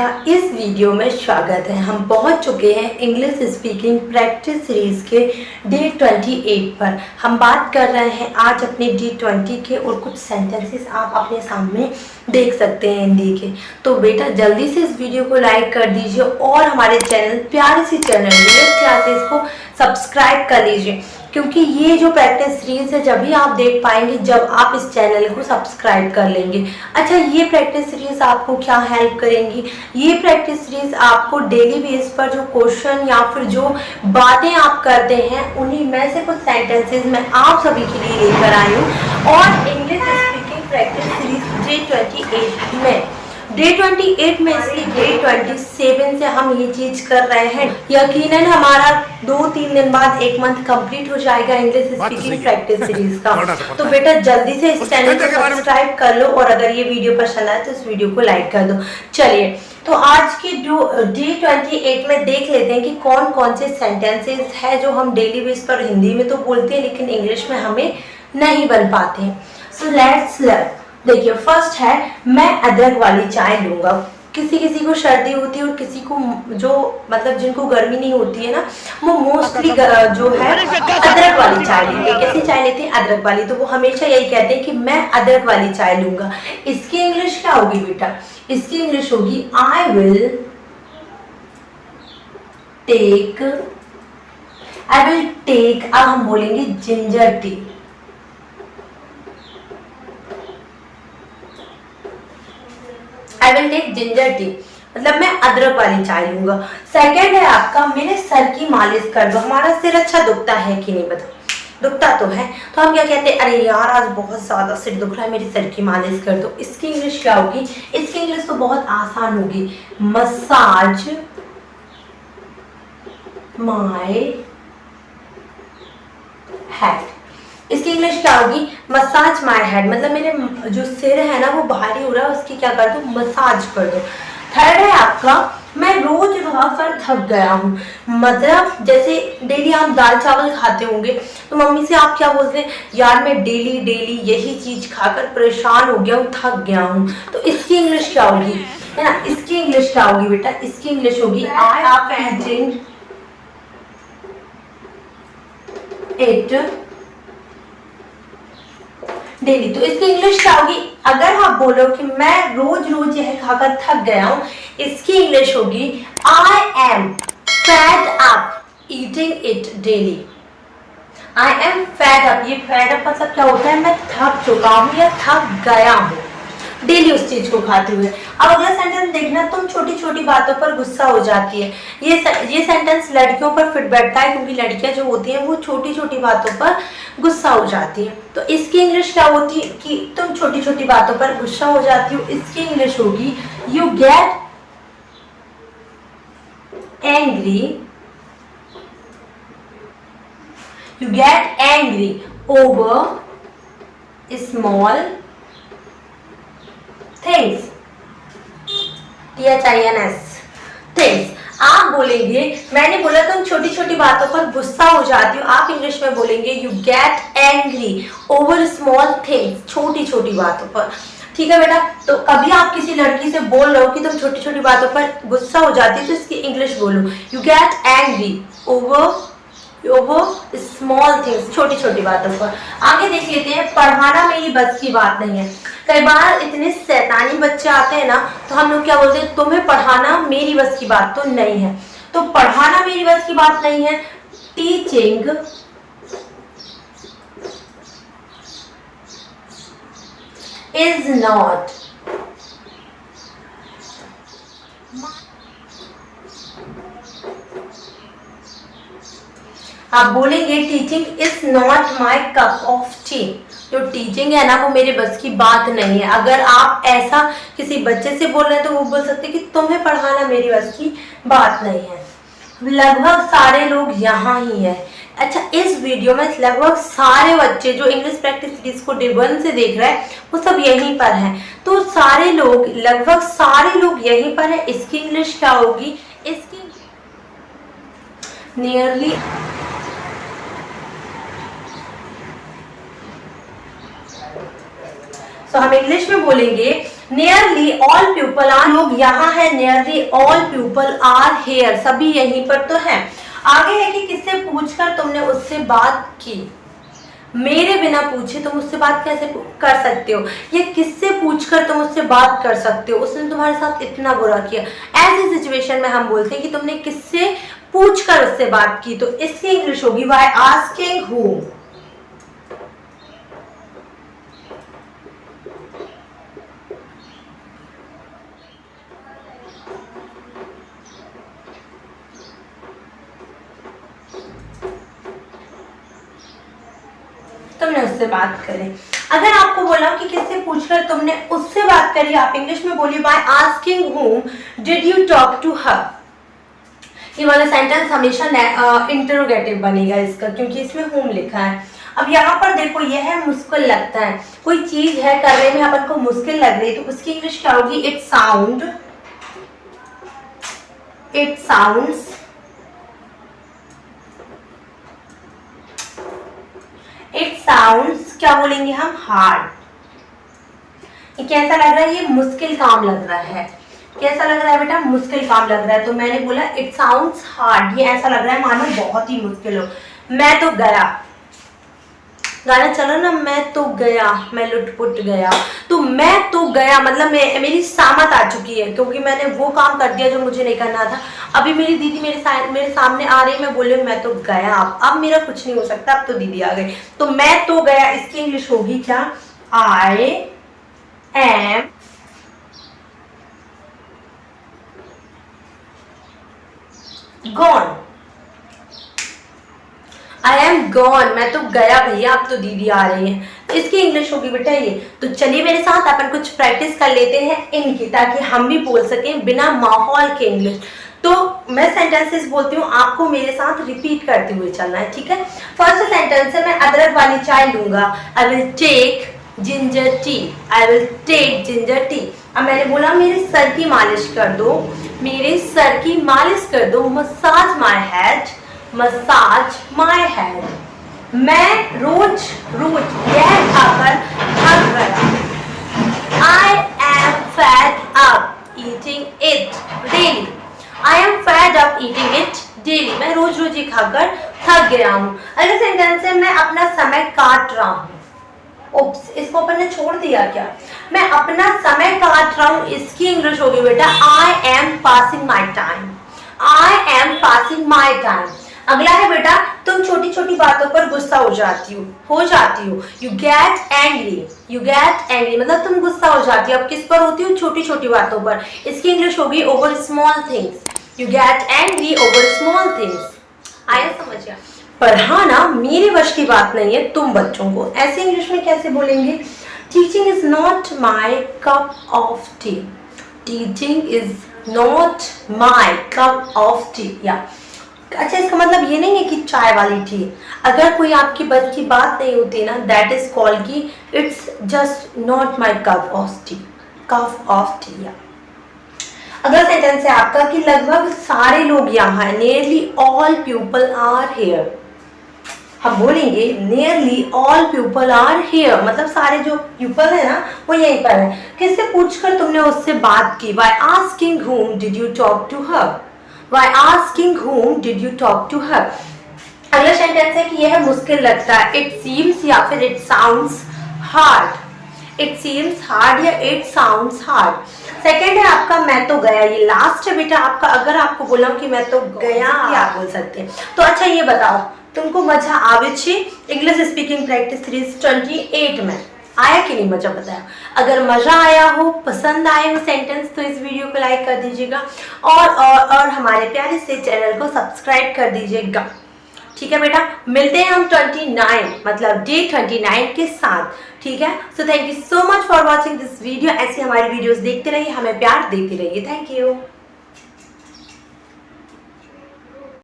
का इस वीडियो में स्वागत है। हम पहुंच चुके हैं इंग्लिश स्पीकिंग प्रैक्टिस सीरीज के डे 28 पर। हम बात कर रहे हैं आज अपने डे 20 के और कुछ सेंटेंसेस आप अपने सामने देख सकते हैं हिंदी के। तो बेटा जल्दी से इस वीडियो को लाइक कर दीजिए और हमारे चैनल प्यारे से चैनल इंग्लिश क्लासेस को सब्सक्राइब कर लीजिए, क्योंकि ये जो प्रैक्टिस सीरीज है जब भी आप देख पाएंगे जब आप इस चैनल को सब्सक्राइब कर लेंगे। अच्छा, ये प्रैक्टिस सीरीज आपको क्या हेल्प करेंगी? ये प्रैक्टिस सीरीज आपको डेली बेस पर जो क्वेश्चन या फिर जो बातें आप करते हैं उन्हीं में से कुछ सेंटेंसेस मैं आप सभी के लिए लेकर आई हूँ। और English speaking practice series day 28 में डे 28 में इसलिए डे 27 से हम ये चीज कर रहे हैं। यकीनन हमारा 2-3 दिन बाद 1 मंथ कंप्लीट हो जाएगा इंग्लिश स्पीकिंग प्रैक्टिस सीरीज का। तो बेटा जल्दी से इस चैनल को सब्सक्राइब कर लो और अगर ये वीडियो पसंद आए तो इस वीडियो को लाइक कर दो। चलिए, तो आज के जो डे 28 में देख लेते हैं कि कौन कौन से सेंटेंसेस है जो हम डेली बेस पर हिंदी में तो बोलते हैं लेकिन इंग्लिश में हमें नहीं बन पाते हैं। So let's learn. देखिए, फर्स्ट है मैं अदरक वाली चाय लूंगा। किसी किसी को सर्दी होती है और किसी को जो मतलब जिनको गर्मी नहीं होती है ना, वो मोस्टली जो है अदरक वाली चाय लेते हैं। कैसी चाय लेते हैं? अदरक वाली। तो वो हमेशा यही कहते हैं कि मैं अदरक वाली चाय लूंगा। इसकी इंग्लिश क्या होगी बेटा? इसकी इंग्लिश होगी आई विल टेक। अब हम बोलेंगे ginger tea. I will take ginger tea, मतलब मैं अदरक वाली चाय लूंगा। सेकेंड है आपका मेरे सर की मालिश कर दो। हमारा सिर अच्छा दुखता है कि नहीं बताओ? दुखता तो है। तो हम क्या कहते हैं? अरे यार आज बहुत ज्यादा सिर दुख रहा है, मेरे सर की मालिश कर दो। इसकी इंग्लिश क्या होगी? इसकी इंग्लिश तो बहुत आसान होगी, मसाज माय हेड। इसकी इंग्लिश क्या होगी? मसाज माय हेड, मतलब मेरे जो सिर है ना वो भारी हो रहा है, उसकी क्या कर दो? मसाज कर दो। थर्ड है आपका मैं रोज रह कर थक गया हूँ। मतलब जैसे डेली आप दाल चावल खाते होंगे तो मम्मी से आप क्या बोलते हैं? यार मैं डेली डेली यही चीज खाकर परेशान हो गया हूँ, थक गया हूँ। तो इसकी इंग्लिश क्या होगी? है ना, इसकी इंग्लिश क्या होगी बेटा? इसकी इंग्लिश होगी I am eating it daily. तो इसकी इंग्लिश क्या होगी? अगर आप बोलो कि मैं रोज रोज यह खाकर थक गया हूं, इसकी इंग्लिश होगी I am fed up eating it daily. I am fed up, ये फेड अप मतलब क्या होता है? मैं थक चुका हूं या थक गया हूं डेली उस चीज को खाते हुए। अब अगला सेंटेंस देखना, तुम छोटी छोटी बातों पर गुस्सा हो जाती है। ये सेंटेंस लड़कियों पर फिट बैठता है क्योंकि लड़कियां जो होती हैं वो छोटी छोटी बातों पर गुस्सा हो जाती है। तो इसकी इंग्लिश क्या होती है कि तुम छोटी छोटी बातों पर गुस्सा हो जाती हो? इसकी इंग्लिश होगी you get angry over small things. Things. आप बोलेंगे, मैंने बोला तुम छोटी छोटी बातों पर गुस्सा हो जाती हो, आप इंग्लिश में बोलेंगे you get angry over small things, छोटी छोटी बातों पर। ठीक है बेटा, तो कभी आप किसी लड़की से बोल रहे हो कि तुम छोटी छोटी बातों पर गुस्सा हो जाती हो तो इसकी इंग्लिश बोलो you get angry over small things, छोटी छोटी बातों पर। आगे देख लेते हैं, पढ़ाना मेरी बस की बात नहीं है। कई बार इतने शैतानी बच्चे आते हैं ना तो हम लोग क्या बोलते हैं? तुम्हें पढ़ाना मेरी बस की बात तो नहीं है। तो पढ़ाना मेरी बस की बात नहीं है, टीचिंग इज नॉट आप बोलेंगे teaching is not my cup of T. जो टीचिंग है ना वो मेरे बस की बात नहीं है। अगर आप ऐसा किसी बच्चे से बोल रहे हैं तो वो बोल सकते हैं कि तुम्हें पढ़ाना मेरी बस की बात नहीं है। लगभग सारे लोग यहाँ ही है। अच्छा, इस वीडियो में लगभग सारे बच्चे जो इंग्लिश प्रैक्टिस सीरीज को डे 1 से देख रहे हैं वो सब यहीं पर हैं। तो सारे लोग, लगभग सारे लोग यहीं पर है। इसकी इंग्लिश क्या होगी? इसकी नियरली सो हम इंग्लिश में बोलेंगे नियरली ऑल पीपल आर, लोग यहाँ है, nearly all people are here, सभी यहीं पर तो है। आगे है कि किससे पूछकर तुमने उससे बात की, मेरे बिना पूछे तुम उससे बात कैसे कर सकते हो, ये किससे पूछकर तुम उससे बात कर सकते हो, उसने तुम्हारे साथ इतना बुरा किया। ऐसी सिचुएशन में हम बोलते हैं कि तुमने किससे पूछकर उससे बात की, तो इसकी इंग्लिश होगी बाय आस्किंग हूम। तुमने उससे बात करी। अगर आपको बोला कि किससे पूछकर तुमने उससे बात करी, आप इंग्लिश में बोलिए by asking whom did you talk to her. ये वाला सेंटेंस हमेशा इंटरोगेटिव बनेगा इसका, क्योंकि इसमें हूम लिखा है। अब यहाँ पर देखो, यह है मुश्किल लगता है, कोई चीज है करने में अपन को मुश्किल लग रही है, तो उसकी इंग्लिश क्या होगी, इट साउंड्स क्या बोलेंगे हम, हार्ड। ये कैसा लग रहा है, ये मुश्किल काम लग रहा है। कैसा लग रहा है बेटा, मुश्किल काम लग रहा है। तो मैंने बोला इट साउंड्स हार्ड, ये ऐसा लग रहा है मानो बहुत ही मुश्किल हो। मैं तो गया, गाना चलो ना, मैं तो गया, मैं लुटपुट गया। तो मैं तो गया मतलब मेरी सामत आ चुकी है, क्योंकि मैंने वो काम कर दिया जो मुझे नहीं करना था। अभी मेरी दीदी मेरे सामने आ रही है, मैं बोल रही हूँ मैं तो गया, अब मेरा कुछ नहीं हो सकता, अब तो दीदी आ गई। तो मैं तो गया, इसकी इंग्लिश होगी क्या, I am gone. I am gone, मैं तो गया भैया, अब तो दीदी आ रही है। तो इसकी इंग्लिश होगी बेटा ये। तो चलिए मेरे साथ अपन कुछ प्रैक्टिस कर लेते हैं इनकी, ताकि हम भी बोल सकें बिना माहौल के इंग्लिश। तो मैं सेंटेंसेस बोलती हूँ, आपको मेरे साथ रिपीट करते हुए चलना है, ठीक है। फर्स्ट सेंटेंस है, मैं अदरक वाली चाय लूंगा, I will take ginger tea, I will take ginger tea. अब मैंने बोला मेरे सर की मालिश कर दो, मेरे सर की मालिश कर दो, massage my head, massage my head. मैं रोज यह खाकर थक गया, I am fed up eating it daily, I am fed up eating it daily. मैं रोज ये खाकर थक गया हूँ। अगला सेंटेंस है, मैं अपना समय काट रहा हूँ। ओप्स, इसको अपन ने छोड़ दिया क्या, मैं अपना समय काट रहा हूँ। इसकी इंग्लिश होगी बेटा I am passing my time, I am passing my time. अगला है बेटा, तुम छोटी छोटी बातों पर गुस्सा हो जाती हो, यू गेट एंग्री मतलब तुम गुस्सा हो जाती हो। अब किस पर होती हो, छोटी छोटी बातों पर। इसकी इंग्लिश होगी over small things, you get angry over small things. आया समझ गया। पर हाँ ना, मेरे वश की बात नहीं है तुम बच्चों को ऐसे इंग्लिश में कैसे बोलेंगे, teaching is not my cup of T, teaching is not my cup of T. या अच्छा, इसका मतलब ये नहीं है कि चाय वाली टी। अगर कोई आपकी बस की बात नहीं होती ना, दैट इज कॉल्ड कि it's just not my cup of T. या अगला सेंटेंस है आपका कि लगभग सारे लोग यहाँ हैं, nearly all people are here. हम बोलेंगे nearly all people are here मतलब सारे जो पीपल है ना वो यहीं पर है। किससे पूछकर तुमने उससे बात की, by asking whom did you talk to her, by asking whom did you talk to her। अगला सेंटेंस है कि यह मुश्किल लगता है, इट सीम्स या फिर it sounds hard, it seems hard या इट साउंड्स हार्ड। सेकेंड है आपका मैं तो गया, ये लास्ट है बेटा आपका। अगर आपको बोला कि मैं तो गया आप बोल सकते हैं। तो अच्छा ये बताओ तुमको मजा आवे छे इंग्लिश स्पीकिंग प्रैक्टिस सीरीज 28 में आया कि नहीं मजा बताया। अगर मजा आया हो, पसंद आए हो सेंटेंस, तो इस वीडियो को लाइक कर दीजिएगा और हमारे प्यारे से चैनल को सब्सक्राइब कर दीजिएगा। ठीक है बेटा, मिलते हैं हम 29 मतलब डे 29 के साथ। ठीक है, so thank you so much for watching this video. ऐसी हमारी वीडियोस देखते रहिए, हमें प्यार देते रहिए। Thank you.